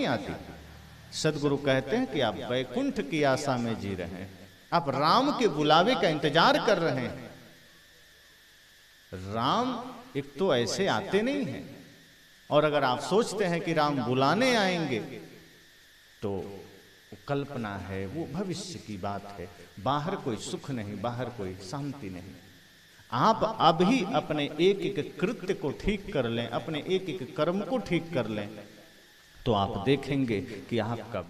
नहीं आती। सदगुरु कहते हैं कि आप वैकुंठ की आशा में जी रहे हैं, आप राम के बुलावे का इंतजार कर रहे हैं। राम एक तो ऐसे आते नहीं हैं, और अगर आप सोचते हैं कि राम बुलाने आएंगे तो कल्पना है, वो भविष्य की बात है। बाहर कोई सुख नहीं, बाहर कोई शांति नहीं। आप अभी अपने एक एक कृत्य को ठीक कर लें, अपने एक एक कर्म को ठीक कर लें, तो आप देखेंगे कि आपका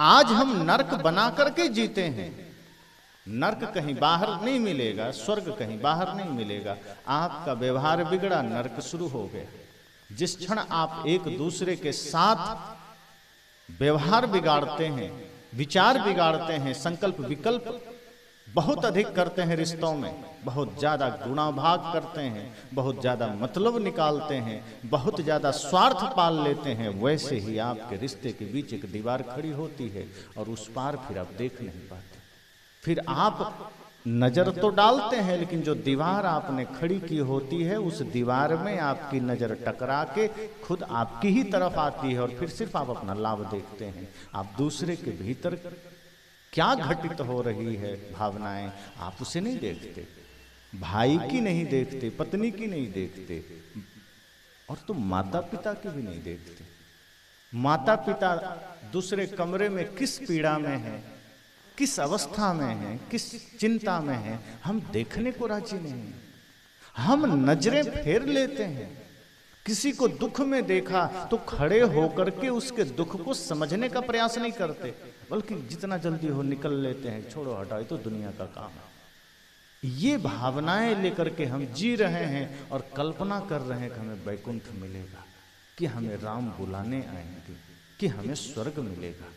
आज हम नरक बना करके जीते हैं। नरक कहीं बाहर नहीं मिलेगा, स्वर्ग कहीं बाहर नहीं मिलेगा। आपका व्यवहार बिगड़ा, नरक शुरू हो गया। जिस क्षण आप एक दूसरे के साथ व्यवहार बिगाड़ते हैं, विचार बिगाड़ते हैं, संकल्प विकल्प बहुत अधिक करते हैं, रिश्तों में बहुत ज्यादा गुणाभाग करते हैं, बहुत ज्यादा मतलब निकालते हैं, बहुत ज्यादा स्वार्थ पाल लेते हैं, वैसे ही आपके रिश्ते के बीच एक दीवार खड़ी होती है और उस पार फिर आप देख नहीं पाते। फिर आप नजर तो डालते हैं, लेकिन जो दीवार आपने खड़ी की होती है उस दीवार में आपकी नजर टकरा के खुद आपकी ही तरफ आती है, और फिर सिर्फ आप अपना लाभ देखते हैं। आप दूसरे के भीतर क्या घटित हो रही है भावनाएं, आप उसे नहीं देखते। भाई की नहीं देखते, पत्नी की नहीं देखते, और तो माता पिता की भी नहीं देखते। माता पिता दूसरे कमरे में किस पीड़ा में है, किस अवस्था में है, किस चिंता में है, हम देखने को राजी नहीं। हम नजरें फेर लेते हैं। किसी को दुख में देखा तो खड़े होकर के उसके दुख को समझने का प्रयास नहीं करते, बल्कि जितना जल्दी हो निकल लेते हैं, छोड़ो हटाओ, तो दुनिया का काम है। ये भावनाएं लेकर के हम जी रहे हैं और कल्पना कर रहे हैं कि हमें वैकुंठ मिलेगा, कि हमें राम बुलाने आएंगे, कि हमें स्वर्ग मिलेगा।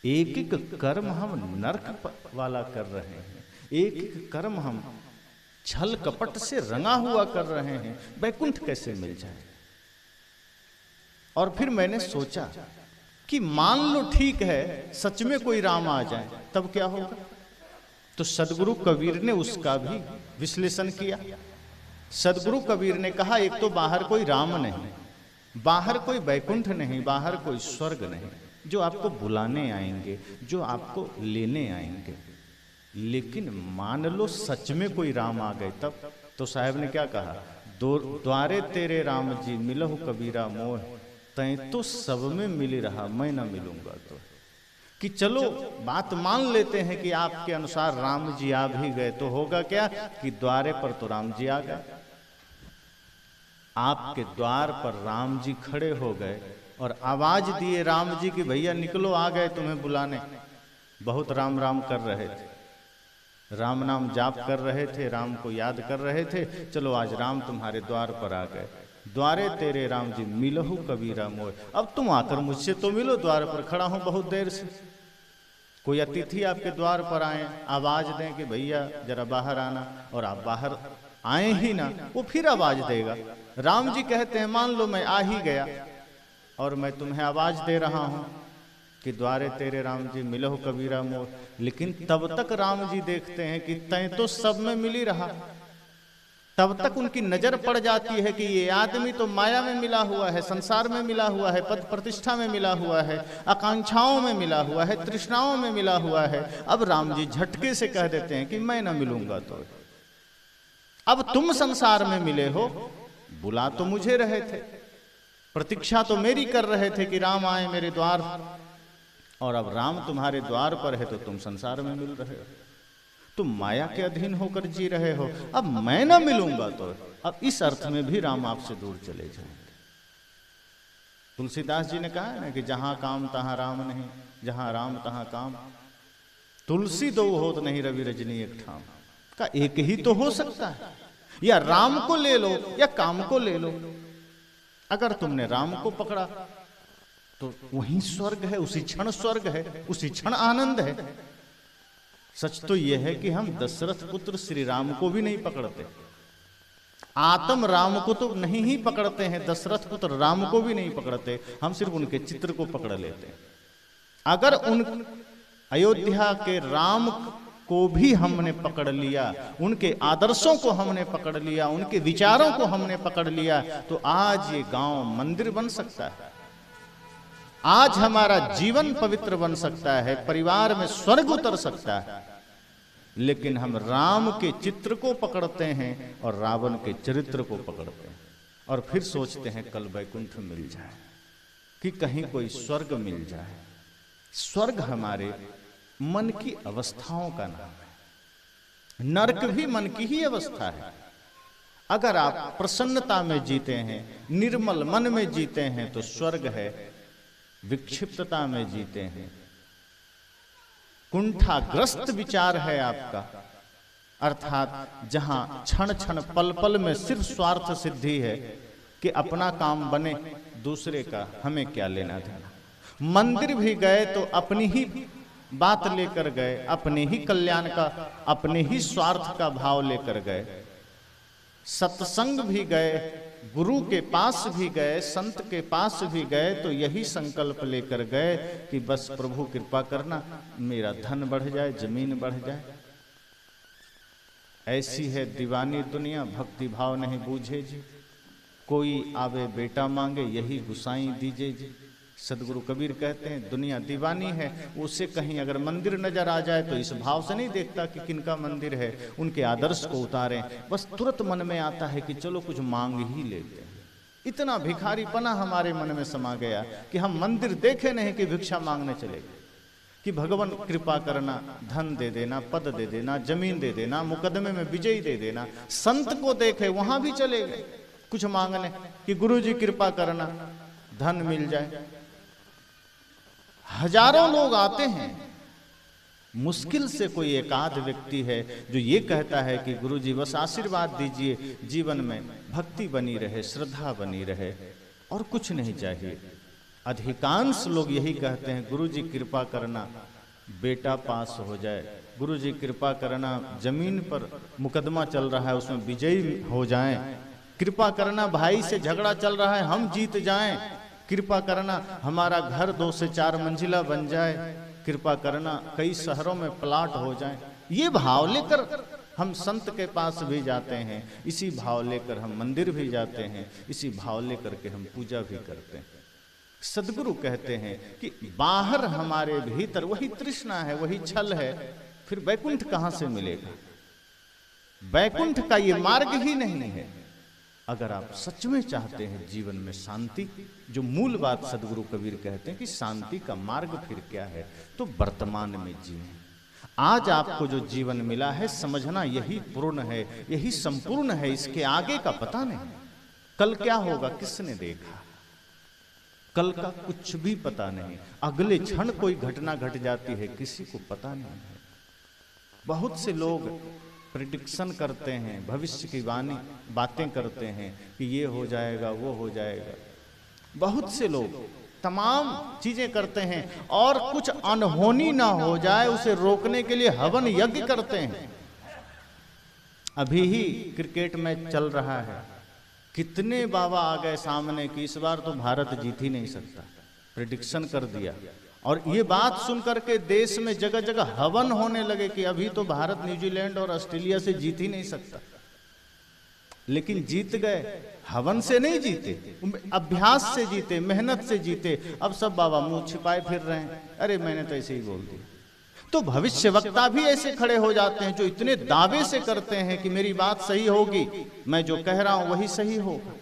एक एक कर्म हम नरक वाला कर रहे हैं, एक एक कर्म हम छल कपट से रंगा हुआ कर रहे हैं। वैकुंठ कैसे मिल जाए? और फिर मैंने सोचा कि मान लो ठीक है, सच में कोई राम आ जाए, तब क्या होगा? तो सदगुरु कबीर ने उसका भी विश्लेषण किया। सदगुरु कबीर ने कहा, एक तो बाहर कोई राम नहीं, बाहर कोई वैकुंठ नहीं, बाहर कोई स्वर्ग नहीं, जो आपको बुलाने आएंगे, जो आपको लेने आएंगे। लेकिन मान लो सच में कोई राम आ गए, तब तो साहब ने क्या कहा, द्वारे तेरे राम जी मिलहु कबीरा मोह, तैं तो सब में मिली रहा, मैं ना मिलूंगा तो। कि चलो बात मान लेते हैं कि आपके अनुसार राम जी आ भी गए, तो होगा क्या कि द्वारे पर तो राम जी आ गए, आपके द्वार पर राम जी खड़े हो गए और आवाज दिए राम जी की, भैया निकलो, आ गए तुम्हें बुलाने। बहुत राम राम कर रहे थे, राम नाम जाप कर रहे थे, राम को याद कर रहे थे, चलो आज राम तुम्हारे द्वार पर आ गए। द्वारे तेरे राम जी मिलहु कबीरा मोह, अब तुम आकर मुझसे तो मिलो, द्वार पर खड़ा हूं बहुत देर से। कोई अतिथि आपके द्वार पर आए, आवाज दें कि भैया जरा बाहर आना, और आप बाहर आए ही ना, वो फिर आवाज देगा। राम जी कहते हैं, मान लो मैं आ ही गया और मैं तुम्हें आवाज दे रहा हूं कि द्वारे तेरे राम जी मिलहु कबीरा मोह, लेकिन तब तक राम जी देखते हैं कि तैं तो सब में मिल ही रहा। तब तक उनकी नजर पड़ जाती है कि ये आदमी तो माया में मिला हुआ है, संसार में मिला हुआ है, पद प्रतिष्ठा में मिला हुआ है, आकांक्षाओं में मिला हुआ है, तृष्णाओं में मिला हुआ है। अब राम जी झटके से कह देते हैं कि मैं ना मिलूंगा तो। अब तुम संसार में मिले हो, बुला तो मुझे रहे थे, प्रतीक्षा तो मेरी कर रहे थे कि राम आए मेरे द्वार, और अब राम तुम्हारे द्वार पर है तो तुम संसार में मिल रहे हो, तुम माया के अधीन होकर जी रहे हो। अब मैं ना मिलूंगा तो, अब इस अर्थ में भी राम आपसे दूर चले जाएंगे। तुलसीदास जी ने कहा है ना कि जहां काम तहां राम नहीं, जहां राम तहां काम, तुलसी दो होत नहीं रवि रजनी एक ठाम। का एक ही तो हो सकता है, या राम को ले लो या काम को ले लो। अगर तुमने राम को पकड़ा तो वही स्वर्ग है, उसी क्षण स्वर्ग है, उसी क्षण आनंद है। सच तो यह है कि हम दशरथ पुत्र श्री राम को भी नहीं पकड़ते, आत्म राम को तो नहीं ही पकड़ते हैं, दशरथ पुत्र राम को भी नहीं पकड़ते, हम सिर्फ उनके चित्र को पकड़ लेते हैं। अगर उन अयोध्या के राम को भी हमने पकड़ लिया, उनके आदर्शों को हमने पकड़ लिया, उनके विचारों को हमने पकड़ लिया, तो आज ये गांव मंदिर बन सकता है। आज हमारा जीवन पवित्र बन सकता है, परिवार में स्वर्ग उतर सकता है, लेकिन हम राम के चित्र को पकड़ते हैं और रावण के चरित्र को पकड़ते हैं और फिर सोचते हैं कल वैकुंठ मिल जाए, कि कहीं कोई स्वर्ग मिल जाए। स्वर्ग हमारे मन की अवस्थाओं का नाम है, नरक भी मन की ही अवस्था है। अगर आप प्रसन्नता में जीते हैं, निर्मल मन में जीते हैं तो स्वर्ग है। विक्षिप्तता में जीते हैं, कुंठाग्रस्त विचार है आपका, अर्थात जहां क्षण क्षण पल पल में सिर्फ स्वार्थ सिद्धि है कि अपना काम बने, दूसरे का हमें क्या लेना देना। मंदिर भी गए तो अपनी ही बात लेकर गए, अपने ही कल्याण का, अपने ही स्वार्थ का भाव लेकर गए। सत्संग भी गए, गुरु के पास भी गए, संत के पास भी गए तो यही संकल्प लेकर गए कि बस प्रभु कृपा करना, मेरा धन बढ़ जाए, जमीन बढ़ जाए। ऐसी है दीवानी दुनिया, भक्ति भाव नहीं बूझे जी। कोई आवे बेटा मांगे, यही गुसाई दीजिए जी। सदगुरु कबीर कहते हैं दुनिया दीवानी है, उसे कहीं अगर मंदिर नजर आ जाए तो इस भाव से नहीं देखता कि किनका मंदिर है, उनके आदर्श को उतारें, बस तुरंत मन में आता है कि चलो कुछ मांग ही लेते हैं। इतना भिखारीपना हमारे मन में समा गया कि हम मंदिर देखे नहीं कि भिक्षा मांगने चले गए, कि भगवान कृपा करना, धन दे देना, पद दे देना, जमीन दे देना, मुकदमे में विजयी दे देना। संत को देखे वहां भी चले गए कुछ मांगने कि गुरु जी कृपा करना, धन मिल जाए। हजारों लोग आते हैं, मुश्किल से कोई एकाध व्यक्ति है जो ये कहता है कि गुरुजी बस आशीर्वाद दीजिए, जीवन में भक्ति बनी रहे, श्रद्धा बनी रहे और कुछ नहीं चाहिए। अधिकांश लोग यही कहते हैं गुरुजी कृपा करना बेटा पास हो जाए, गुरुजी कृपा करना जमीन पर मुकदमा चल रहा है उसमें विजयी हो जाएं, कृपा करना भाई से झगड़ा चल रहा है हम जीत जाएं, कृपा करना हमारा घर 2 से 4 मंजिला बन जाए, कृपा करना कई शहरों में प्लाट हो जाए। ये भाव लेकर हम संत के पास भी जाते हैं, इसी भाव लेकर हम मंदिर भी जाते हैं, इसी भाव लेकर के हम पूजा भी करते हैं। सदगुरु कहते हैं कि बाहर हमारे भीतर वही तृष्णा है, वही छल है, फिर वैकुंठ कहां से मिलेगा? वैकुंठ का ये मार्ग ही नहीं है। अगर आप सच में चाहते हैं जीवन में शांति, जो मूल बात सदगुरु कबीर कहते हैं कि शांति का मार्ग फिर क्या है, तो वर्तमान में जिए। आज आपको जो जीवन मिला है समझना यही पूर्ण है, यही संपूर्ण है, इसके आगे का पता नहीं। कल क्या होगा किसने देखा? कल का कुछ भी पता नहीं। अगले क्षण कोई घटना घट जाती है, किसी को पता नहीं है। बहुत से लोग प्रेडिक्शन करते हैं, भविष्य की वाणी बातें करते हैं कि ये हो जाएगा, वो हो जाएगा। बहुत से लोग तमाम चीजें करते हैं और कुछ अनहोनी ना हो जाए उसे रोकने के लिए हवन यज्ञ करते हैं। अभी ही क्रिकेट मैच चल रहा है, कितने बाबा आ गए सामने कि इस बार तो भारत जीत ही नहीं सकता, प्रेडिक्शन कर दिया। और ये बात सुनकर के देश में जगह जगह हवन होने लगे कि अभी तो भारत न्यूजीलैंड और ऑस्ट्रेलिया से जीत ही नहीं सकता। लेकिन जीत गए, हवन से नहीं जीते, अभ्यास से जीते, मेहनत से जीते। अब सब बाबा मुंह छिपाए फिर रहे हैं, अरे मैंने तो ऐसे ही बोल दिया। तो भविष्य वक्ता भी ऐसे खड़े हो जाते हैं जो इतने दावे से करते हैं कि मेरी बात सही होगी, मैं जो कह रहा हूं वही सही होगा।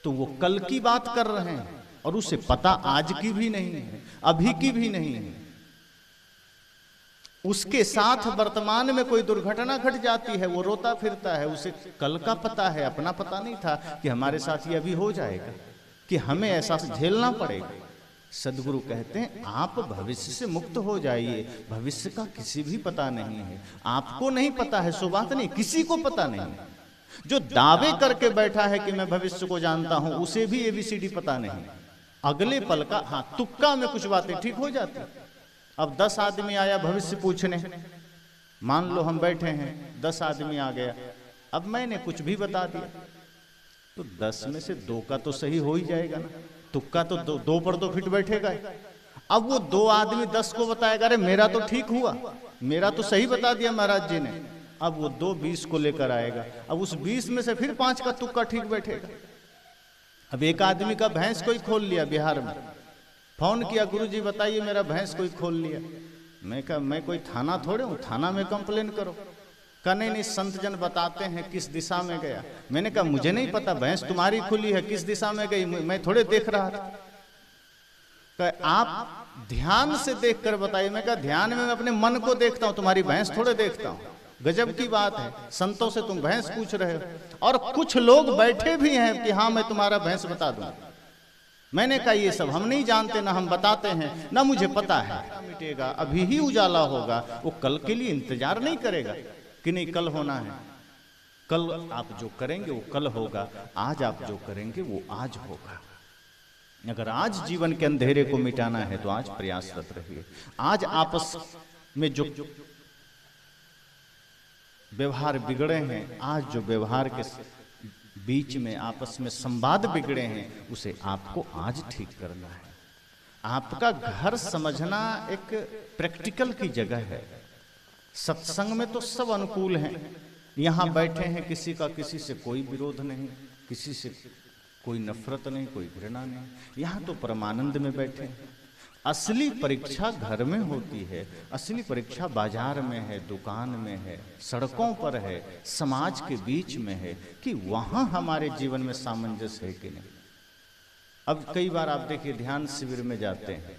तो वो कल की बात कर रहे हैं और उसे पता आज की भी नहीं है, अभी की भी नहीं है। उसके साथ वर्तमान में कोई दुर्घटना घट जाती है, वो रोता फिरता है, उसे कल का पता है, अपना पता नहीं था कि हमारे साथ ये अभी हो जाएगा, कि हमें ऐसा झेलना पड़ेगा। सदगुरु कहते हैं आप भविष्य से मुक्त हो जाइए, भविष्य का किसी भी पता नहीं है। आपको नहीं पता है सो बात नहीं, किसी को पता नहीं। जो दावे करके बैठा है कि मैं भविष्य को जानता हूं, उसे भी एबीसीडी पता नहीं। अगले पल का हाँ तुक्का में कुछ बातें ठीक हो जाती। अब 10 आदमी आया भविष्य पूछने, मान लो हम बैठे हैं, 10 आदमी आ गया, अब मैंने कुछ भी बता दिया तो 10 में से 2 का तो सही हो ही जाएगा ना, तुक्का तो 2 पर तो फिट बैठेगा। अब वो 2 आदमी 10 को बताएगा, अरे मेरा तो ठीक हुआ, मेरा तो सही बता दिया महाराज जी ने। अब वो 2 20 को लेकर आएगा, अब उस 20 में से फिर 5 का तुक्का ठीक बैठेगा। अब एक आदमी का भैंस कोई खोल लिया बिहार में, फोन किया, गुरुजी बताइए मेरा भैंस कोई खोल लिया। मैं कहा मैं कोई थाना थोड़े हूँ, थाना में कंप्लेन करो। कहा नहीं, संत जन बताते हैं किस दिशा में गया। मैंने कहा मुझे नहीं पता, भैंस तुम्हारी खुली है, किस दिशा में गई मैं थोड़े देख रहा था। कहा आप ध्यान से देख कर बताइए। मैं कहा ध्यान में मैं अपने मन को देखता हूँ, तुम्हारी भैंस थोड़े देखता हूँ। गजब की बात है, संतों से तुम भैंस पूछ रहे हो, और कुछ लोग बैठे भी हैं कि हाँ मैं तुम्हारा भैंस बता दूं। मैंने कहा ये सब हम नहीं जानते, ना हम बताते हैं, ना मुझे पता है। मिटेगा, अभी ही उजाला होगा, वो कल के लिए इंतजार नहीं करेगा कि नहीं कल होना है। कल आप जो करेंगे वो कल होगा, आज आप जो करेंगे वो आज होगा। अगर आज जीवन के अंधेरे को मिटाना है तो आज प्रयासरत रहिए। आज आपस में जो व्यवहार बिगड़े हैं, आज जो व्यवहार के बीच में आपस में संवाद बिगड़े हैं, उसे आपको आज ठीक करना है। आपका घर समझना एक प्रैक्टिकल की जगह है। सत्संग में तो सब अनुकूल हैं, यहाँ बैठे हैं, किसी का किसी से कोई विरोध नहीं, किसी से कोई नफरत नहीं, कोई घृणा नहीं। यहाँ तो परमानंद में बैठे हैं। असली परीक्षा घर में होती है, असली परीक्षा बाजार में है, दुकान में है, सड़कों पर है, समाज के बीच में है, कि वहां हमारे जीवन में सामंजस्य है कि नहीं। अब कई बार आप देखिए ध्यान शिविर में जाते हैं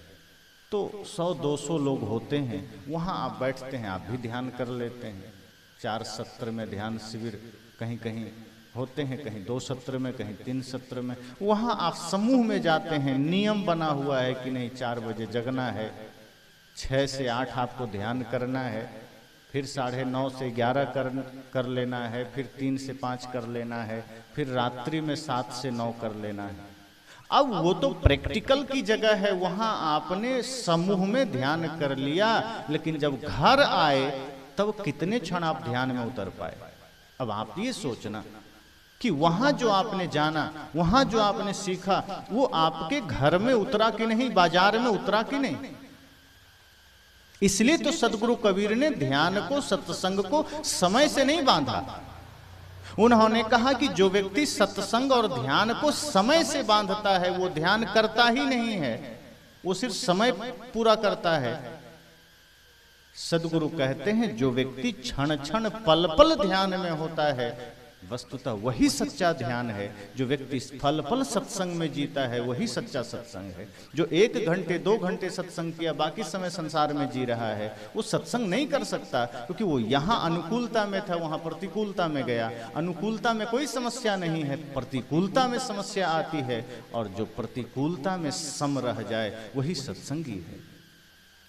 तो 100-200 लोग होते हैं, वहां आप बैठते हैं, आप भी ध्यान कर लेते हैं। 4 सत्र में ध्यान शिविर कहीं कहीं होते हैं, कहीं 2 सत्र में, कहीं 3 सत्र में। वहां आप समूह में जाते हैं, नियम बना हुआ है कि नहीं 4 बजे जगना है, 6 से 8 आपको ध्यान करना है, फिर 9:30 से 11 कर लेना है, फिर 3 से 5 कर लेना है, फिर रात्रि में 7 से 9 कर लेना है। अब वो तो प्रैक्टिकल की जगह है, वहां आपने समूह में ध्यान कर लिया, लेकिन जब घर आए तब कितने क्षण आप ध्यान में उतर पाए। अब आप ये सोचना कि वहां जो आपने जाना, वहां जो आपने सीखा, वो आपके घर में उतरा कि नहीं, बाजार में उतरा कि नहीं। इसलिए तो सदगुरु कबीर ने ध्यान को, सत्संग को समय से नहीं बांधा। उन्होंने कहा कि जो व्यक्ति सत्संग और ध्यान को समय से बांधता है वो ध्यान करता ही नहीं है, वो सिर्फ समय पूरा करता है। सदगुरु कहते हैं जो व्यक्ति क्षण क्षण पल पल ध्यान में होता है, वस्तुतः वही सच्चा ध्यान है। जो व्यक्ति पल पल सत्संग में जीता है वही सच्चा सत्संग है। जो 1 घंटे 2 घंटे सत्संग किया, बाकी समय संसार में जी रहा है, वो सत्संग नहीं कर सकता, क्योंकि वो यहाँ अनुकूलता में था, वहां प्रतिकूलता में गया। अनुकूलता में कोई समस्या नहीं है, प्रतिकूलता में समस्या आती है, और जो प्रतिकूलता में सम रह जाए वही सत्संगी है।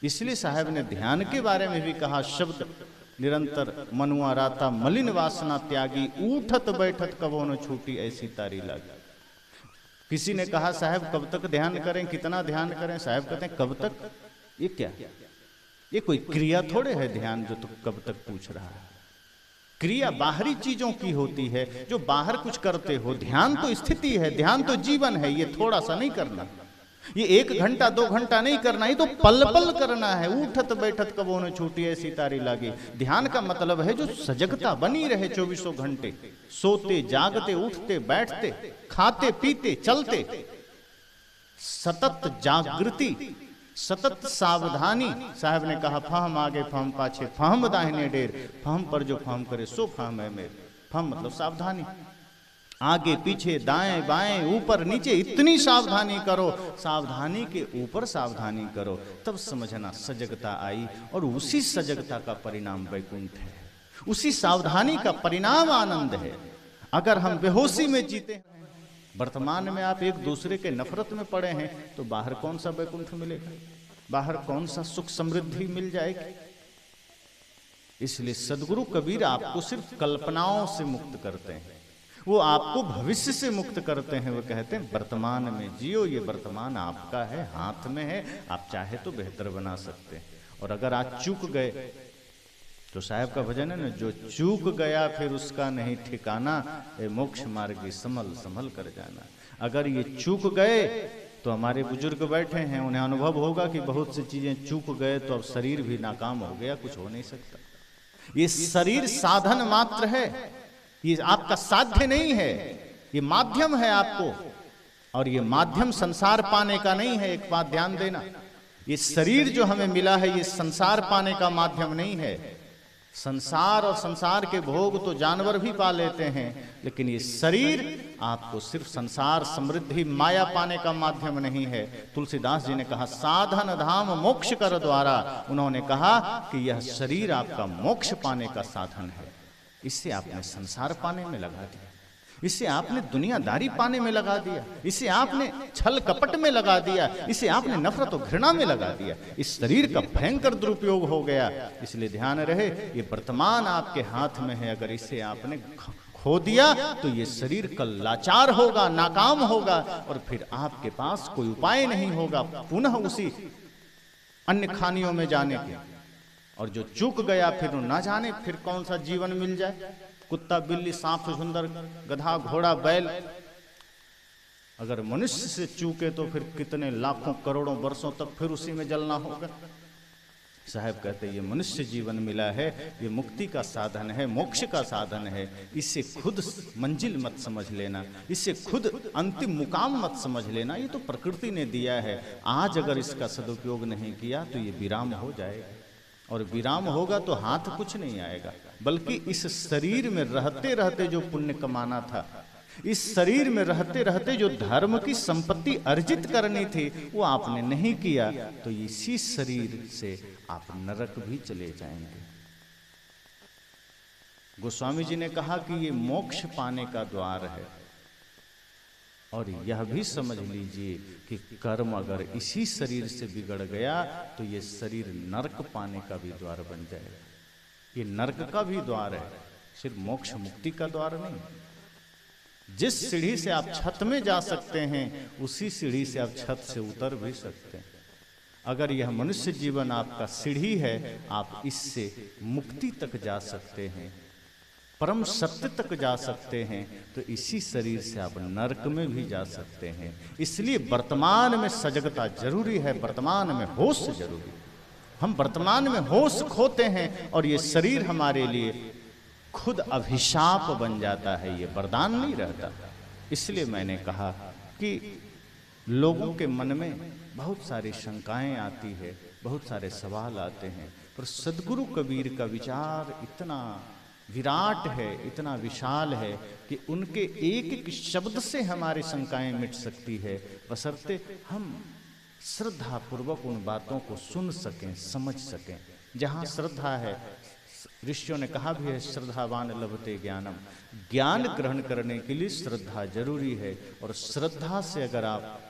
इसलिए साहब ने ध्यान के बारे में भी कहा, शब्द निरंतर मनुआ राता मलिन वासना त्यागी, उठत बैठत कबो न छूटी ऐसी तारी लागी। किसी ने कहा साहब कब तक ध्यान करें, कितना ध्यान करें। साहब कहते हैं कब तक, ये क्या, ये कोई क्रिया थोड़े है ध्यान जो तुम कब तक पूछ रहा है। क्रिया बाहरी चीजों की होती है, जो बाहर कुछ करते हो। ध्यान तो स्थिति है, ध्यान तो जीवन है। ये थोड़ा सा नहीं करना, ये 1 घंटा 2 घंटा नहीं करना, ये तो पल पल करना है। उठत बैठत कबो न छूटी ऐसी तारी लागी। ध्यान का मतलब है जो सजगता बनी रहे 24 घंटे, सोते जागते उठते बैठते खाते पीते चलते, सतत जागृति, सतत सावधानी। साहब ने कहा फहम आगे फहम पाछे, फहम दाहिने डेर, फहम पर जो फहम करे सो फहम है मेरे। फहम मतलब सावधानी, आगे पीछे दाएं बाएं ऊपर नीचे इतनी सावधानी करो, सावधानी के ऊपर सावधानी करो, तब समझना सजगता आई। और उसी सजगता का परिणाम वैकुंठ है, उसी सावधानी का परिणाम आनंद है। अगर हम बेहोशी में जीते हैं, वर्तमान में आप एक दूसरे के नफरत में पड़े हैं, तो बाहर कौन सा वैकुंठ मिलेगा, बाहर कौन सा सुख समृद्धि मिल जाएगी। इसलिए सदगुरु कबीर आपको सिर्फ कल्पनाओं से मुक्त करते हैं, वो आपको भविष्य से मुक्त करते हैं। वो कहते हैं वर्तमान में जियो, ये वर्तमान आपका है, हाथ में है, आप चाहे तो बेहतर बना सकते हैं। और अगर आज चूक गए, तो साहब का भजन है ना, जो चूक गया फिर उसका नहीं ठिकाना, ए मोक्ष मार्गी संभल संभल कर जाना। अगर ये चूक गए, तो हमारे बुजुर्ग बैठे हैं, उन्हें अनुभव होगा कि बहुत सी चीजें चूक गए तो अब शरीर भी नाकाम हो गया, कुछ हो नहीं सकता। ये शरीर साधन मात्र है, ये आपका साध्य नहीं है, ये माध्यम है आपको और ये माध्यम संसार पाने का नहीं है। एक बात ध्यान देना, ये शरीर जो हमें मिला है ये संसार पाने का माध्यम नहीं है। संसार और संसार के भोग तो जानवर भी पा लेते हैं, लेकिन ये शरीर आपको सिर्फ संसार समृद्धि माया पाने का माध्यम नहीं है। तुलसीदास जी ने कहा साधन धाम मोक्ष कर द्वारा, उन्होंने कहा कि यह शरीर आपका मोक्ष पाने का साधन है। इससे आपने संसार पाने में लगा दिया, इसे आपने दुनियादारी पाने में लगा दिया, इसे आपने छल कपट में लगा दिया, इसे आपने नफरत और घृणा में लगा दिया। इस शरीर का भयंकर दुरुपयोग हो गया। इसलिए ध्यान रहे, ये वर्तमान आपके हाथ में है। अगर इसे आपने खो दिया तो ये शरीर कल लाचार होगा, नाकाम होगा, और फिर आपके पास कोई उपाय नहीं होगा पुनः उसी अन्य खानियों में जाने के। और जो चूक गया फिर ना जाने फिर कौन सा जीवन मिल जाए। कुत्ता बिल्ली सांप सुंदर गधा घोड़ा बैल अगर मनुष्य से चूके तो फिर कितने लाखों करोड़ों वर्षों तक फिर उसी में जलना होगा। साहब कहते ये मनुष्य जीवन मिला है, ये मुक्ति का साधन है, मोक्ष का साधन है। इसे खुद मंजिल मत समझ लेना, इसे खुद अंतिम मुकाम मत समझ लेना। ये तो प्रकृति ने दिया है। आज अगर इसका सदुपयोग नहीं किया तो ये विराम हो जाएगा, और विराम होगा तो हाथ कुछ नहीं आएगा, बल्कि इस शरीर में रहते रहते जो पुण्य कमाना था, इस शरीर में रहते रहते जो धर्म की संपत्ति अर्जित करनी थी, वो आपने नहीं किया तो इसी शरीर से आप नरक भी चले जाएंगे। गोस्वामी जी ने कहा कि ये मोक्ष पाने का द्वार है। और यह भी समझ लीजिए कि कर्म अगर इसी शरीर से बिगड़ गया तो ये शरीर नरक पाने का भी द्वार बन जाएगा। ये नरक का भी द्वार है, सिर्फ मोक्ष मुक्ति का द्वार नहीं। जिस सीढ़ी से आप छत में जा सकते हैं उसी सीढ़ी से आप छत से उतर भी सकते हैं। अगर यह मनुष्य जीवन आपका सीढ़ी है, आप इससे मुक्ति तक जा सकते हैं, परम सत्य तक जा सकते हैं, तो इसी शरीर से आप नरक में भी जा सकते हैं। इसलिए वर्तमान में सजगता जरूरी है, वर्तमान में होश जरूरी। हम वर्तमान में होश खोते हैं और ये शरीर हमारे लिए खुद अभिशाप बन जाता है, ये वरदान नहीं रहता। इसलिए मैंने कहा कि लोगों के मन में बहुत सारी शंकाएं आती है, बहुत सारे सवाल आते हैं, पर सदगुरु कबीर का विचार इतना विराट है, इतना विशाल है कि उनके एक एक शब्द से हमारी शंकाएं मिट सकती है, बशर्ते हम श्रद्धा पूर्वक उन बातों को सुन सकें, समझ सकें। जहाँ श्रद्धा है, ऋषियों ने कहा भी है श्रद्धावान लभते ज्ञानम, ज्ञान ग्रहण करने के लिए श्रद्धा जरूरी है। और श्रद्धा से अगर आप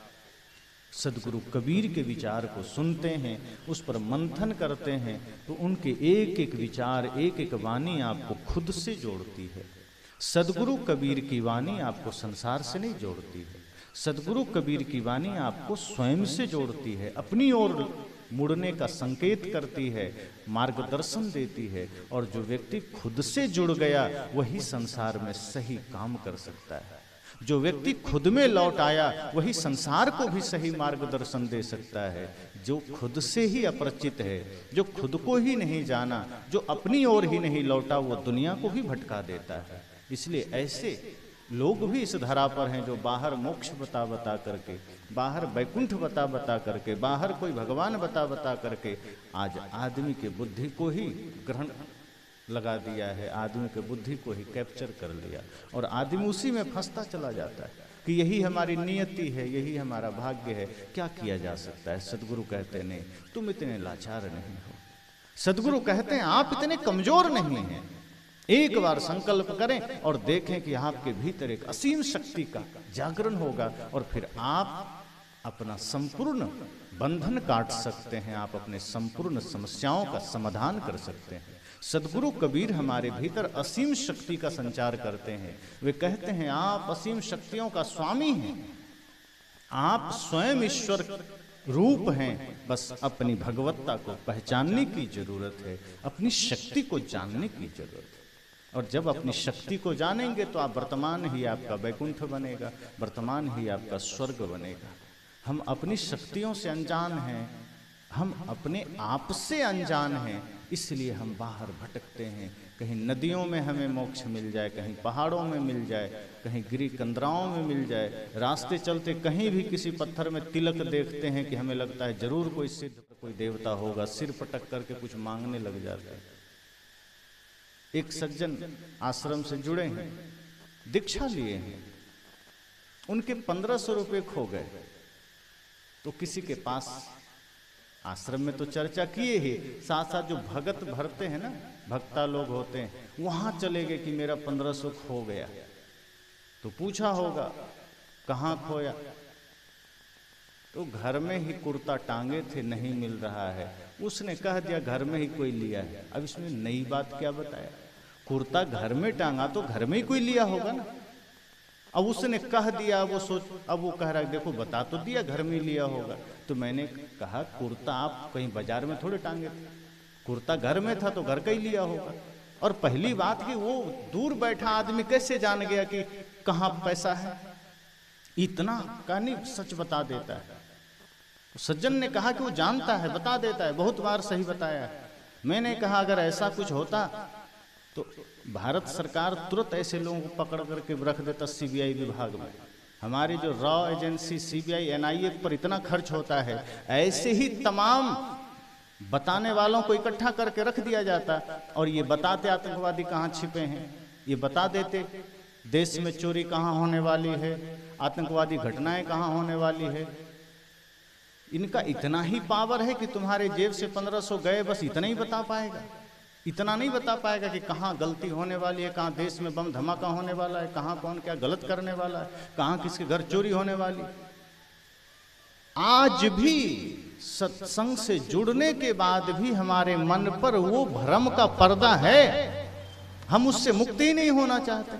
सदगुरु कबीर के विचार को सुनते हैं, उस पर मंथन करते हैं, तो उनके एक एक विचार, एक एक वाणी आपको खुद से जोड़ती है। सदगुरु कबीर की वाणी आपको संसार से नहीं जोड़ती है, सदगुरु कबीर की वाणी आपको स्वयं से जोड़ती है, अपनी ओर मुड़ने का संकेत करती है, मार्गदर्शन देती है। और जो व्यक्ति खुद से जुड़ गया वही संसार में सही काम कर सकता है। जो व्यक्ति खुद में लौट आया वही संसार को भी सही मार्गदर्शन दे सकता है। जो खुद से ही अपरिचित है, जो खुद को ही नहीं जाना, जो अपनी ओर ही नहीं लौटा, वो दुनिया को भी भटका देता है। इसलिए ऐसे लोग भी इस धरा पर हैं जो बाहर मोक्ष बता बता करके, बाहर वैकुंठ बता बता करके, बाहर कोई भगवान बता बता करके आज आदमी के बुद्धि को ही ग्रहण लगा दिया है, आदमी के बुद्धि को ही कैप्चर कर लिया, और आदमी उसी में फंसता चला जाता है कि यही हमारी नियति है, यही हमारा भाग्य है। क्या किया जा सकता है? सदगुरु कहते नहीं, तुम इतने लाचार नहीं हो। सदगुरु कहते हैं आप इतने कमजोर नहीं हैं। एक बार संकल्प करें और देखें कि आपके भीतर एक असीम शक्ति का जागरण होगा, और फिर आप अपना संपूर्ण बंधन काट सकते हैं, आप अपने संपूर्ण समस्याओं का समाधान कर सकते हैं। सदगुरु कबीर हमारे भीतर असीम शक्ति का संचार करते हैं। वे कहते हैं आप असीम शक्तियों का स्वामी हैं, आप स्वयं ईश्वर रूप हैं, बस अपनी भगवत्ता को पहचानने की जरूरत है, अपनी शक्ति को जानने की जरूरत है। और जब अपनी शक्ति को जानेंगे तो आप वर्तमान ही आपका वैकुंठ बनेगा, वर्तमान ही आपका स्वर्ग बनेगा। हम अपनी शक्तियों से अनजान हैं, हम अपने आप से अनजान हैं, इसलिए हम बाहर भटकते हैं। कहीं नदियों में हमें मोक्ष मिल जाए, कहीं पहाड़ों में मिल जाए, कहीं गिरी कंदराओं में मिल जाए, रास्ते चलते कहीं भी किसी पत्थर में तिलक देखते हैं कि हमें लगता है जरूर कोई सिद्ध कोई देवता होगा, सिर पटक करके कुछ मांगने लग जाते हैं। एक सज्जन आश्रम से जुड़े हैं, दीक्षा लिए हैं, उनके 1500 रुपये खो गए। तो किसी के पास, आश्रम में तो चर्चा किए ही, साथ साथ जो भगत भरते हैं ना, भक्ता लोग होते हैं, वहां चले गए कि मेरा 1500 खो गया। तो पूछा होगा कहाँ खोया, तो घर में ही कुर्ता टांगे थे, नहीं मिल रहा है। उसने कह दिया घर में ही कोई लिया है। अब इसमें नई बात क्या बताया, कुर्ता घर में टांगा तो घर में ही कोई लिया होगा ना। अब उसने कह दिया, वो सोच, अब वो कह रहा है देखो बता तो दिया घर में लिया होगा। तो मैंने कहा कुर्ता आप कहीं बाजार में थोड़े टांगे थे, कुर्ता घर में था तो घर का ही लिया होगा। और पहली बात कि वो दूर बैठा आदमी कैसे जान गया कि कहाँ पैसा है, इतना कहानी सच बता देता है। सज्जन ने कहा कि वो जानता है, बता देता है, बहुत बार सही बताया है। मैंने कहा अगर ऐसा कुछ होता तो भारत सरकार तुरंत ऐसे लोगों को पकड़ करके रख देता सीबीआई विभाग में। हमारी जो रॉ एजेंसी सीबीआई एनआईए पर इतना खर्च होता है, ऐसे ही तमाम बताने वालों को इकट्ठा करके रख दिया जाता और ये बताते आतंकवादी कहाँ छिपे हैं, ये बता देते देश में चोरी कहाँ होने वाली है, आतंकवादी घटनाएं कहाँ होने वाली है। इनका इतना ही पावर है कि तुम्हारे जेब से 1500 गए, बस इतना ही बता पाएगा। इतना नहीं बता पाएगा कि कहाँ गलती होने वाली है, कहाँ देश में बम धमाका होने वाला है, कहाँ कौन क्या गलत करने वाला है, कहाँ किसके घर चोरी होने वाली। आज भी सत्संग से जुड़ने के बाद भी हमारे मन पर वो भ्रम का पर्दा है, हम उससे मुक्त ही नहीं होना चाहते।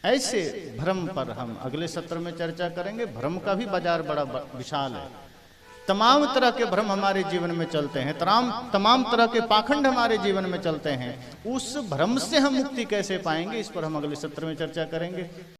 ऐसे भ्रम पर हम अगले सत्र में चर्चा करेंगे। भ्रम का भी बाजार बड़ा विशाल है, तमाम तरह के भ्रम हमारे जीवन में चलते हैं, तमाम तरह के पाखंड हमारे जीवन में चलते हैं। उस भ्रम से हम मुक्ति कैसे पाएंगे, इस पर हम अगले सत्र में चर्चा करेंगे।